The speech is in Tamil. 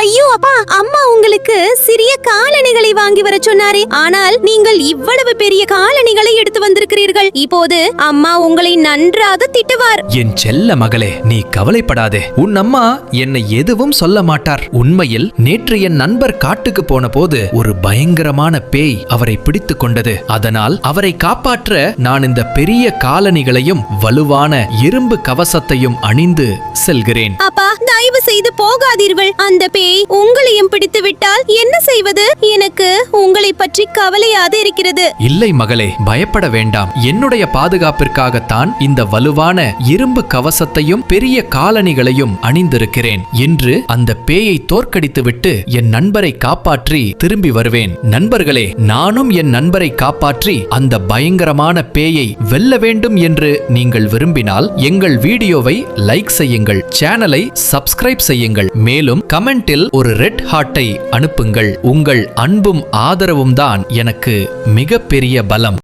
ஐயோ அப்பா, அம்மா உங்களுக்கு சிறிய காலணிகளை வாங்கி வர சொன்னாரே, ஆனால் நீங்கள் இவ்வளவு பெரிய காலணிகளை எடுத்து வந்திருக்கிறீர்கள். இப்போது அம்மா உங்களை நன்றாக திட்டுவார். என் செல்ல மகளே, நீ கவலைப்படாதே. உன் அம்மா என்னை எதுவும் சொல்ல மாட்டார். உண்மையில் நேற்று என் நண்பர் காட்டுக்கு போன போது ஒரு பயங்கரமான பேய் அவரை பிடித்து கொண்டது. அதனால் அவரை காப்பாற்ற நான் இந்த பெரிய காலணிகளையும் வலுவான இரும்பு கவசத்தையும் அணிந்து செல்கிறேன். அப்பா, தயவு செய்து போகாதீர்கள். அந்த பேய் உங்களையும் பிடித்து விட்டால் என்ன செய்வது? எனக்கு உங்களை பற்றி கவலையாக இருக்கிறது. இல்லை மகளே, பயப்பட வேண்டாம். என்னுடைய பாதுகாப்பிற்காகத்தான் இந்த வலுவான இரும்பு கவசத்தையும் பெரிய காலணிகளையும் அணிந்திருக்கிறேன். இன்று அந்த பேயை தோற்கடித்துவிட்டு என் நண்பரை காப்பாற்றி திரும்பி வருவேன். நண்பர்களே, நானும் என் நண்பரை காப்பாற்றி அந்த பயங்கரமான பேயை வெல்ல வேண்டும் என்று நீங்கள் விரும்பினால் எங்கள் வீடியோவை லைக் செய்யுங்கள், சேனலை சப்ஸ்கிரைப் செய்யுங்கள், மேலும் கமெண்டில் ஒரு ரெட் ஹார்ட்டை அனுப்புங்கள். உங்கள் அன்பும் ஆதரவும் தான் எனக்கு மிகப்பெரிய பலம்.